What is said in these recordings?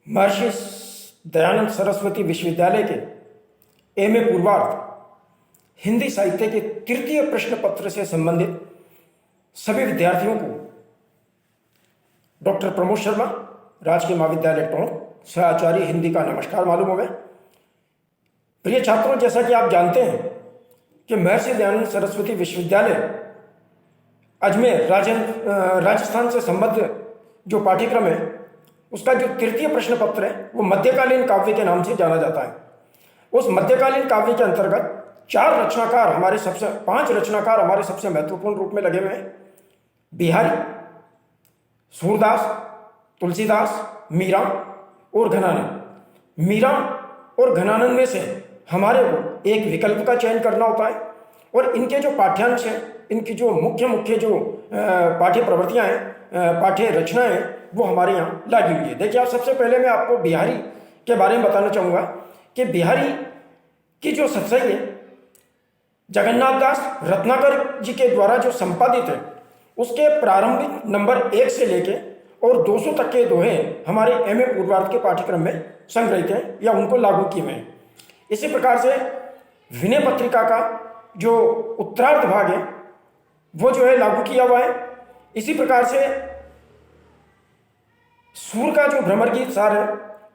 महर्षि दयानंद सरस्वती विश्वविद्यालय के एमए पूर्वार्ध हिंदी साहित्य के तृतीय प्रश्न पत्र से संबंधित सभी विद्यार्थियों को डॉक्टर प्रमोद शर्मा, राजकीय महाविद्यालय टोंक, सह आचार्य हिंदी का नमस्कार मालूम होगा। प्रिय छात्रों, जैसा कि आप जानते हैं कि महर्षि दयानंद सरस्वती विश्वविद्यालय अजमेर राजस्थान से संबद्ध जो पाठ्यक्रम है उसका जो तृतीय प्रश्न पत्र है वो मध्यकालीन काव्य के नाम से जाना जाता है। उस मध्यकालीन काव्य के अंतर्गत पांच रचनाकार हमारे सबसे महत्वपूर्ण रूप में लगे हुए हैं। बिहारी, सूरदास, तुलसीदास, मीरा और घनानंद। मीरा और घनानंद में से हमारे को एक विकल्प का चयन करना होता है और इनके जो पाठ्यांश हैं, इनकी जो मुख्य जो पाठ्य प्रवृत्तियां हैं, पाठ्य रचनाएं हैं, वो हमारे यहाँ लगी हुई है। देखिए, आप सबसे पहले मैं आपको बिहारी के बारे में बताना चाहूँगा कि बिहारी की जो सत्सई है जगन्नाथ दास रत्नाकर जी के द्वारा जो संपादित है उसके प्रारंभिक नंबर 1 से लेके और 200 तक के दोहे हमारे एमए पूर्वार्ध के पाठ्यक्रम में संग्रहित हैं या उनको लागू किए हुए हैं। इसी प्रकार से विनय पत्रिका का जो उत्तरार्ध भाग है वो जो है लागू किया हुआ है। इसी प्रकार से सूर का जो भ्रमर गीत सार है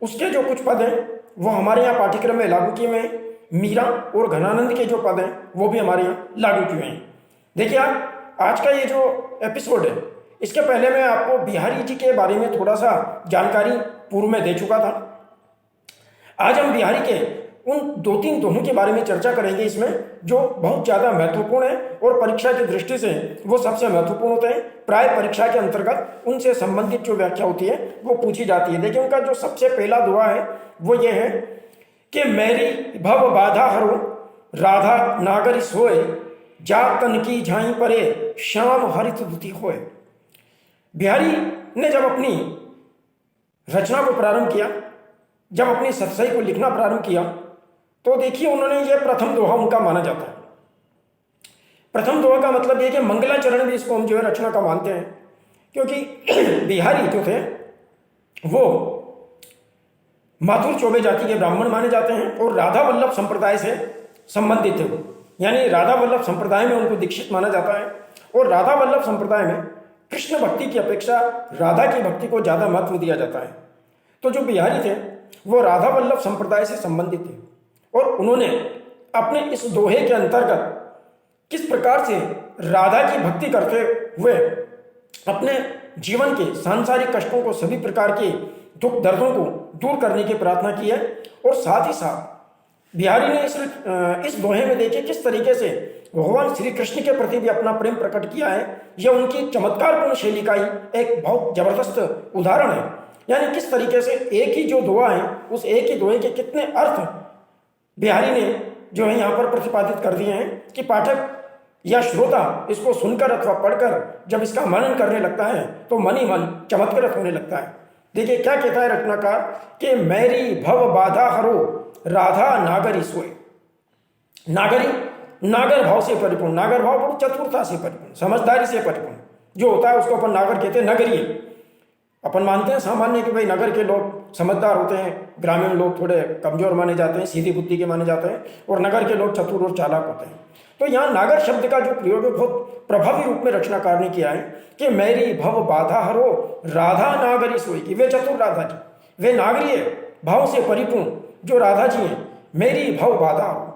उसके जो कुछ पद हैं वो हमारे यहाँ पाठ्यक्रम में लागू किए हुए हैं। मीरा और घनानंद के जो पद हैं वो भी हमारे यहाँ लागू किए हैं। देखिए, आप आज का ये जो एपिसोड है इसके पहले मैं आपको बिहारी जी के बारे में थोड़ा सा जानकारी पूर्व में दे चुका था। आज हम बिहारी के उन 2-3 दोहों के बारे में चर्चा करेंगे इसमें, जो बहुत ज़्यादा महत्वपूर्ण है और परीक्षा की दृष्टि से वो सबसे महत्वपूर्ण होते हैं। प्राय परीक्षा के अंतर्गत उनसे संबंधित जो व्याख्या होती है वो पूछी जाती है। देखिए, उनका जो सबसे पहला दोहा है वो ये है कि मेरी भव बाधा हरो राधा नागरी सोए, जा तन की झाई परे श्याम हरित दुति होए। बिहारी ने जब अपनी रचना को प्रारंभ किया, जब अपनी सत्सई को लिखना प्रारंभ किया, तो देखिए उन्होंने ये प्रथम दोहा उनका माना जाता है। प्रथम दोहा का मतलब ये कि मंगलाचरण भी इसको हम जो है रचना का मानते हैं, क्योंकि बिहारी जो थे वो माथुर चौबे जाति के ब्राह्मण माने जाते हैं और राधा वल्लभ संप्रदाय से संबंधित थे वो, यानी राधा वल्लभ संप्रदाय में उनको दीक्षित माना जाता है। और राधा वल्लभ संप्रदाय में कृष्ण भक्ति की अपेक्षा राधा की भक्ति को ज़्यादा महत्व दिया जाता है। तो जो बिहारी थे वो राधा वल्लभ संप्रदाय से संबंधित थे और उन्होंने अपने इस दोहे के अंतर्गत किस प्रकार से राधा की भक्ति करते हुए अपने जीवन के सांसारिक कष्टों को, सभी प्रकार के दुख दर्दों को दूर करने की प्रार्थना की है। और साथ ही साथ बिहारी ने इस दोहे में देखिए किस तरीके से भगवान श्री कृष्ण के प्रति भी अपना प्रेम प्रकट किया है। यह उनकी चमत्कारपूर्ण शैली का ही एक बहुत जबरदस्त उदाहरण है। यानी किस तरीके से एक ही जो दोहा है उस एक ही दोहे के कितने अर्थ बिहारी ने जो है यहाँ पर प्रतिपादित कर दिए हैं कि पाठक या श्रोता इसको सुनकर अथवा पढ़कर जब इसका मनन करने लगता है तो मन ही मन चमत्कृत होने लगता है। देखिए क्या कहता है रत्नाकर कि मेरी भव बाधा हरो राधा नागरी सोए। नागरी, नागर भाव से परिपूर्ण, नागर भाव बहुत चतुरता से परिपूर्ण, समझदारी से परिपूर्ण जो होता है उसको अपन नागर कहते हैं। नगरीय अपन मानते हैं सामान्य कि भाई नगर के लोग समझदार होते हैं, ग्रामीण लोग थोड़े कमजोर माने जाते हैं, सीधी बुद्धि के माने जाते हैं, और नगर के लोग चतुर और चालाक होते हैं। तो यहाँ नागर शब्द का जो प्रयोग है बहुत प्रभावी रूप में रचनाकार ने किया है कि मेरी भव बाधा हरो राधा नागरी सोई, की वे चतुर राधा जी, वे नागरीय भाव से परिपूर्ण जो राधा जी हैं, मेरी भव बाधा हरो।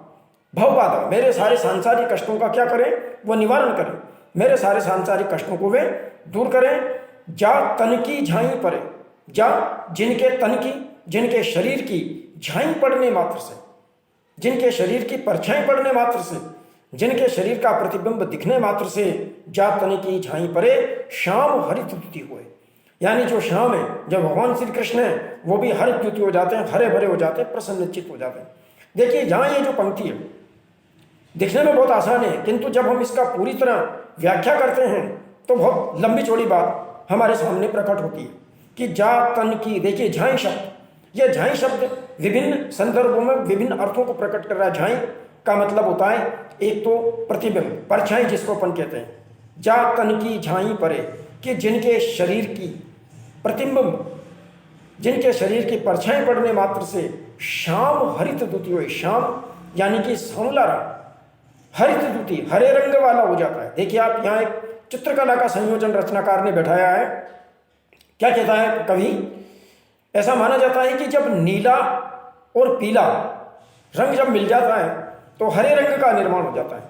भव बाधा मेरे सारे सांसारिक कष्टों का क्या करें, वो निवारण करें, मेरे सारे सांसारिक कष्टों को वे दूर करें। जा तन की झाई परे, जा जिनके तन की, जिनके शरीर की झाई पड़ने मात्र से, जिनके शरीर की परछाई पड़ने मात्र से, जिनके शरीर का प्रतिबिंब दिखने मात्र से, जा तन की झाई परे श्याम हरित द्युति हुए। यानी जो श्याम है, जब भगवान श्री कृष्ण है वो भी हरित द्युति हो जाते हैं, हरे भरे हो जाते हैं, प्रसन्नचित्त हो जाते हैं। देखिए यहाँ ये जो पंक्ति है दिखने में बहुत आसान है, किंतु जब हम इसका पूरी तरह व्याख्या करते हैं तो बहुत लंबी चौड़ी बात हमारे सामने प्रकट होती है कि जा तन की। देखिए झाई शब्द, यह झाई शब्द विभिन्न संदर्भों में विभिन्न अर्थों को प्रकट कर रहा है। झाई का मतलब होता है एक तो प्रतिबिंब, परछाई जिसको अपन कहते हैं। जा तन की झाई परे, कि जिनके शरीर की प्रतिबिंब जिनके शरीर की परछाई पड़ने मात्र से श्याम हरित द्युति हुए, श्याम यानी कि सांवला रंग, हरित द्युति हरे रंग वाला हो जाता है। देखिए आप यहाँ एक चित्रकला का संयोजन रचनाकार ने बैठाया है। क्या कहता है कवि? ऐसा माना जाता है कि जब नीला और पीला रंग जब मिल जाता है तो हरे रंग का निर्माण हो जाता है।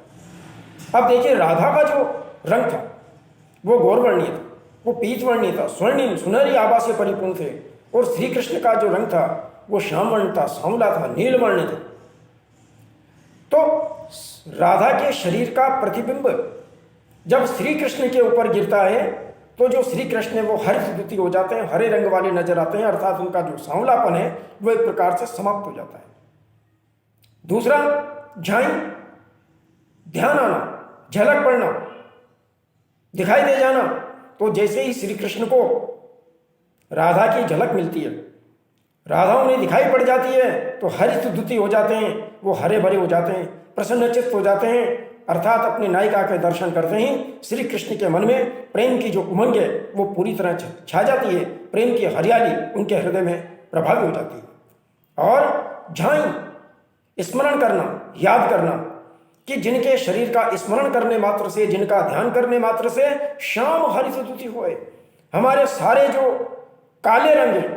अब देखिए राधा का जो रंग था वो गौरवर्णीय था, वो पीतवर्णीय था, स्वर्णिम सुनहरी आभा से परिपूर्ण थे, और श्री कृष्ण का जो रंग था वो श्यामवर्ण था, सांवला था, नीलवर्ण था। तो राधा के शरीर का प्रतिबिंब जब श्री कृष्ण के ऊपर गिरता है तो जो श्री कृष्ण है वो हरित द्युति हो जाते हैं, हरे रंग वाले नजर आते हैं, अर्थात उनका जो सांवलापन है वो एक प्रकार से समाप्त हो जाता है। दूसरा, झाई, ध्यान आना, झलक पड़ना, दिखाई दे जाना। तो जैसे ही श्री कृष्ण को राधा की झलक मिलती है, राधा उन्हें दिखाई पड़ जाती है तो हरित द्युति हो जाते हैं, वो हरे भरे हो जाते हैं, प्रसन्नचित्त हो जाते हैं, अर्थात अपनी नायिका के दर्शन करते ही श्री कृष्ण के मन में प्रेम की जो उमंग है वो पूरी तरह छा जाती है, प्रेम की हरियाली उनके हृदय में प्रभावी हो जाती है। और झाई, स्मरण करना, याद करना कि जिनके शरीर का स्मरण करने मात्र से, जिनका ध्यान करने मात्र से श्याम हरित द्युति होए। हमारे सारे जो काले रंग है,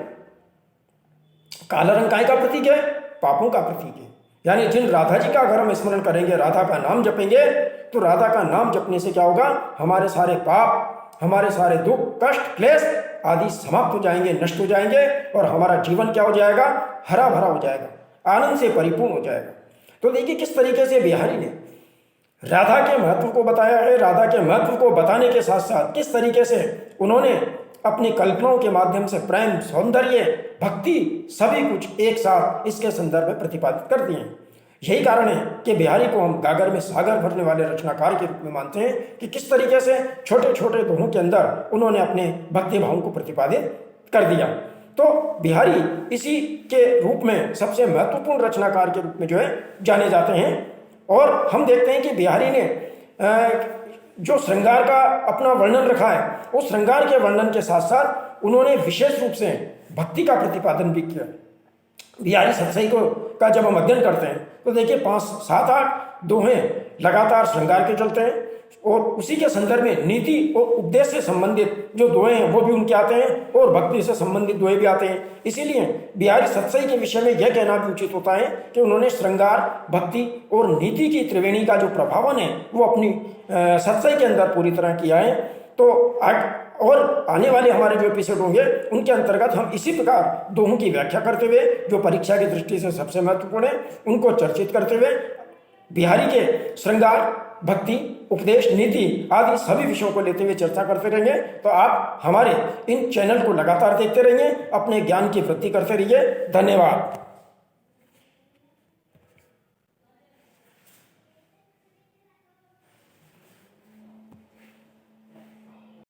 काला रंग काय का प्रतीक है? पापों का प्रतीक है। यानी जिन राधा जी का अगर हम स्मरण करेंगे, राधा का नाम जपेंगे, तो राधा का नाम जपने से क्या होगा? हमारे सारे पाप, हमारे सारे दुख, कष्ट, क्लेश आदि समाप्त हो जाएंगे, नष्ट हो जाएंगे, और हमारा जीवन क्या हो जाएगा? हरा भरा हो जाएगा, आनंद से परिपूर्ण हो जाएगा। तो देखिए किस तरीके से बिहारी ने राधा के महत्व को बताया है। राधा के महत्व को बताने के साथ साथ किस तरीके से उन्होंने अपनी कल्पनाओं के माध्यम से प्रेम, सौंदर्य, भक्ति सभी कुछ एक साथ इसके संदर्भ में प्रतिपादित कर दिए हैं। यही कारण है कि बिहारी को हम गागर में सागर भरने वाले रचनाकार के रूप में मानते हैं कि किस तरीके से छोटे छोटे दोहों के अंदर उन्होंने अपने भक्ति भावों को प्रतिपादित कर दिया। तो बिहारी इसी के रूप में सबसे महत्वपूर्ण रचनाकार के रूप में जो है जाने जाते हैं। और हम देखते हैं कि बिहारी ने जो श्रृंगार का अपना वर्णन रखा है, उस श्रृंगार के वर्णन के साथ साथ उन्होंने विशेष रूप से भक्ति का प्रतिपादन भी किया। बिहारी सतसई को का जब हम अध्ययन करते हैं तो देखिए 5, 7, 8 दोहे लगातार श्रृंगार के चलते हैं, और उसी के संदर्भ में नीति और उपदेश से संबंधित जो दोहे हैं वो भी उनके आते हैं, और भक्ति से संबंधित दोहे भी आते हैं। इसीलिए बिहारी सतसई के विषय में यह कहना भी उचित होता है कि उन्होंने श्रृंगार, भक्ति और नीति की त्रिवेणी का जो प्रभावन है वो अपनी सतसई के अंदर पूरी तरह किया है। तो और आने वाले हमारे जो एपिसोड होंगे उनके अंतर्गत हम इसी प्रकार दोहों की व्याख्या करते हुए, जो परीक्षा की दृष्टि से सबसे महत्वपूर्ण है, उनको चर्चित करते हुए बिहारी के श्रृंगार, भक्ति, उपदेश, नीति आदि सभी विषयों को लेते हुए चर्चा करते रहेंगे। तो आप हमारे इन चैनल को लगातार देखते रहिए, अपने ज्ञान की वृद्धि करते रहिए। धन्यवाद।